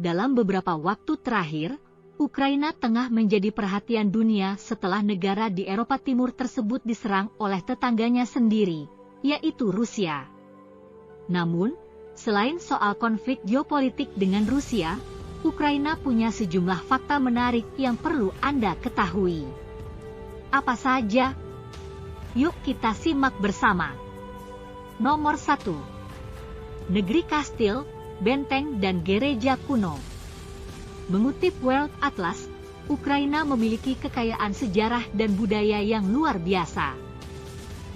Dalam beberapa waktu terakhir, Ukraina tengah menjadi perhatian dunia setelah negara di Eropa Timur tersebut diserang oleh tetangganya sendiri, yaitu Rusia. Namun, selain soal konflik geopolitik dengan Rusia, Ukraina punya sejumlah fakta menarik yang perlu Anda ketahui. Apa saja? Yuk kita simak bersama. Nomor 1. Negeri kastil, benteng dan gereja kuno. Mengutip World Atlas, Ukraina memiliki kekayaan sejarah dan budaya yang luar biasa.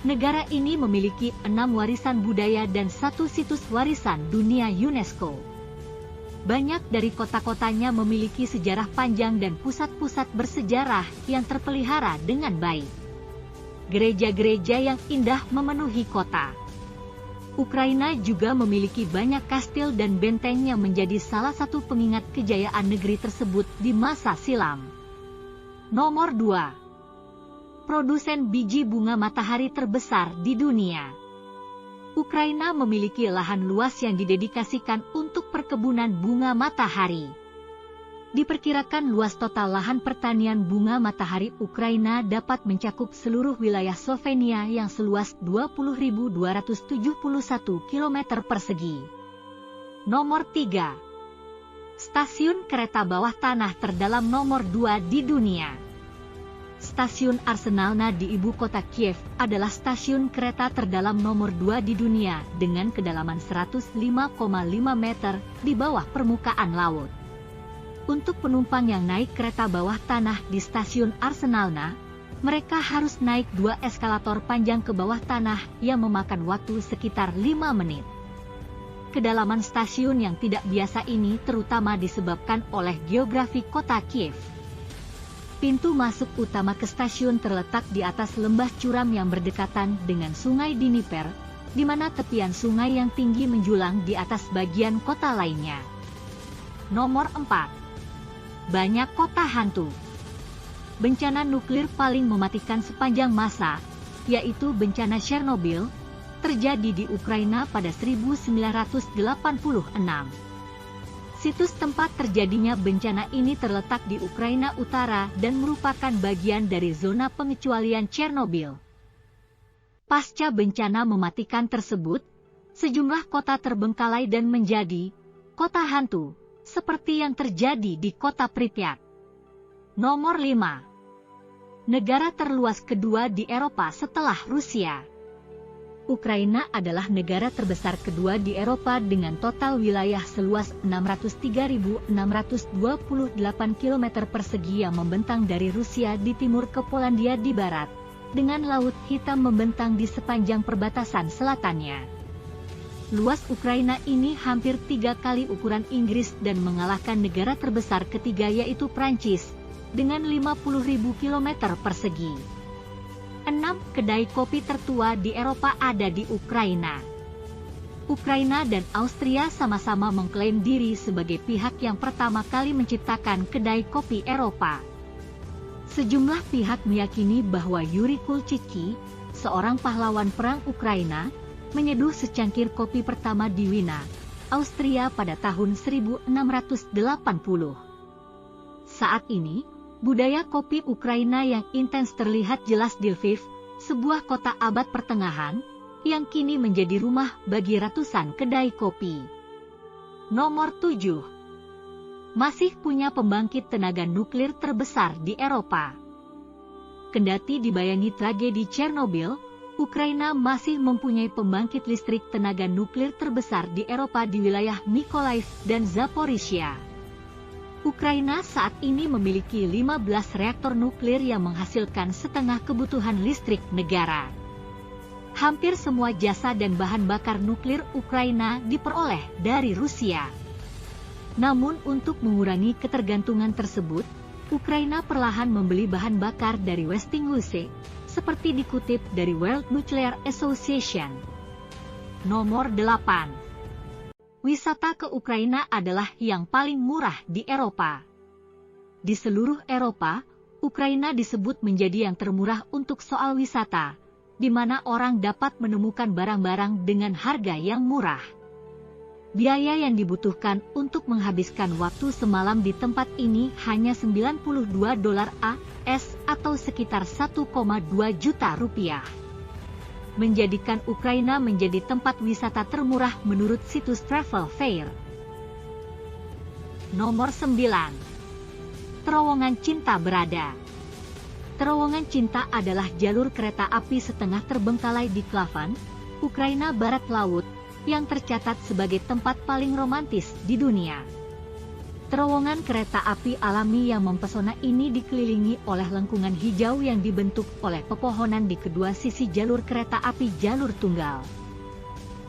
Negara ini memiliki 6 warisan budaya dan 1 situs warisan dunia UNESCO. Banyak dari kota-kotanya memiliki sejarah panjang dan pusat-pusat bersejarah yang terpelihara dengan baik. Gereja-gereja yang indah memenuhi kota. Ukraina juga memiliki banyak kastil dan benteng yang menjadi salah satu pengingat kejayaan negeri tersebut di masa silam. Nomor 2. Produsen biji bunga matahari terbesar di dunia. Ukraina memiliki lahan luas yang didedikasikan untuk perkebunan bunga matahari. Diperkirakan luas total lahan pertanian bunga matahari Ukraina dapat mencakup seluruh wilayah Slovenia yang seluas 20.271 km persegi. Nomor 3. Stasiun kereta bawah tanah terdalam nomor 2 di dunia. Stasiun Arsenalna di ibu kota Kiev adalah stasiun kereta terdalam nomor 2 di dunia dengan kedalaman 105,5 meter di bawah permukaan laut. Untuk penumpang yang naik kereta bawah tanah di stasiun Arsenalna, mereka harus naik 2 eskalator panjang ke bawah tanah yang memakan waktu sekitar 5 menit. Kedalaman stasiun yang tidak biasa ini terutama disebabkan oleh geografi kota Kiev. Pintu masuk utama ke stasiun terletak di atas lembah curam yang berdekatan dengan sungai Dniper, di mana tepian sungai yang tinggi menjulang di atas bagian kota lainnya. Nomor 4. Banyak kota hantu. Bencana nuklir paling mematikan sepanjang masa, yaitu bencana Chernobyl, terjadi di Ukraina pada 1986. Situs tempat terjadinya bencana ini terletak di Ukraina Utara dan merupakan bagian dari zona pengecualian Chernobyl. Pasca bencana mematikan tersebut, sejumlah kota terbengkalai dan menjadi kota hantu, seperti yang terjadi di kota Pripyat. Nomor 5. Negara terluas kedua di Eropa setelah Rusia. Ukraina adalah negara terbesar kedua di Eropa dengan total wilayah seluas 603.628 km persegi yang membentang dari Rusia di timur ke Polandia di barat, dengan Laut Hitam membentang di sepanjang perbatasan selatannya. Luas Ukraina ini hampir 3 kali ukuran Inggris dan mengalahkan negara terbesar ketiga yaitu Prancis, dengan 50.000 km persegi. 6 kedai kopi tertua di Eropa ada di Ukraina. Ukraina dan Austria sama-sama mengklaim diri sebagai pihak yang pertama kali menciptakan kedai kopi Eropa. Sejumlah pihak meyakini bahwa Yuri Kulczycki, seorang pahlawan perang Ukraina, menyeduh secangkir kopi pertama di Wina, Austria pada tahun 1680. Saat ini, budaya kopi Ukraina yang intens terlihat jelas di Lviv, sebuah kota abad pertengahan, yang kini menjadi rumah bagi ratusan kedai kopi. Nomor 7. Masih punya pembangkit tenaga nuklir terbesar di Eropa. Kendati dibayangi tragedi Chernobyl, Ukraina masih mempunyai pembangkit listrik tenaga nuklir terbesar di Eropa di wilayah Mykolaiv dan Zaporizhia. Ukraina saat ini memiliki 15 reaktor nuklir yang menghasilkan setengah kebutuhan listrik negara. Hampir semua jasa dan bahan bakar nuklir Ukraina diperoleh dari Rusia. Namun untuk mengurangi ketergantungan tersebut, Ukraina perlahan membeli bahan bakar dari Westinghouse, seperti dikutip dari World Nuclear Association. Nomor 8. Wisata ke Ukraina adalah yang paling murah di Eropa. Di seluruh Eropa, Ukraina disebut menjadi yang termurah untuk soal wisata, di mana orang dapat menemukan barang-barang dengan harga yang murah. Biaya yang dibutuhkan untuk menghabiskan waktu semalam di tempat ini hanya $92 AS atau sekitar 1,2 juta rupiah. Menjadikan Ukraina menjadi tempat wisata termurah menurut situs Travel Fair. Nomor 9. Terowongan Cinta berada. Terowongan Cinta adalah jalur kereta api setengah terbengkalai di Klavan, Ukraina Barat Laut, yang tercatat sebagai tempat paling romantis di dunia. Terowongan kereta api alami yang mempesona ini dikelilingi oleh lengkungan hijau yang dibentuk oleh pepohonan di kedua sisi jalur kereta api jalur tunggal.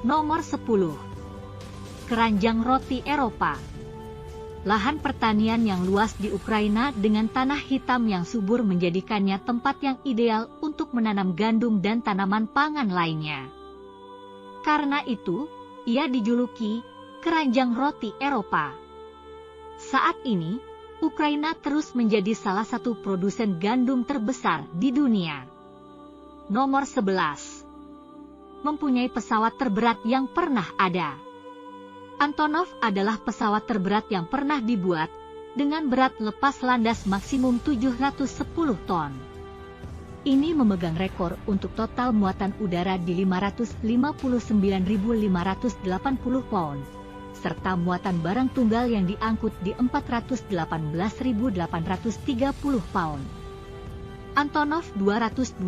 Nomor 10. Keranjang Roti Eropa. Lahan pertanian yang luas di Ukraina dengan tanah hitam yang subur menjadikannya tempat yang ideal untuk menanam gandum dan tanaman pangan lainnya. Karena itu, ia dijuluki keranjang roti Eropa. Saat ini, Ukraina terus menjadi salah satu produsen gandum terbesar di dunia. Nomor 11. Mempunyai pesawat terberat yang pernah ada. Antonov adalah pesawat terberat yang pernah dibuat, dengan berat lepas landas maksimum 710 ton. Ini memegang rekor untuk total muatan udara di 559.580 pound, serta muatan barang tunggal yang diangkut di 418.830 pound. Antonov 225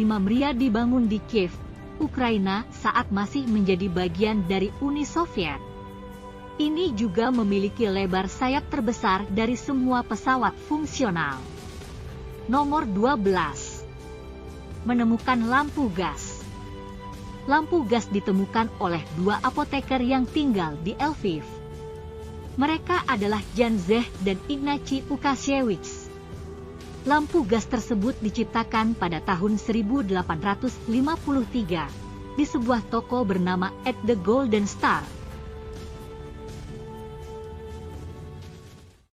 Mriya dibangun di Kiev, Ukraina saat masih menjadi bagian dari Uni Soviet. Ini juga memiliki lebar sayap terbesar dari semua pesawat fungsional. Nomor 12. Menemukan lampu gas. Lampu gas ditemukan oleh dua apoteker yang tinggal di Lviv. Mereka adalah Jan Zeh dan Ignacy Ukasiewicz. Lampu gas tersebut diciptakan pada tahun 1853 di sebuah toko bernama At the Golden Star,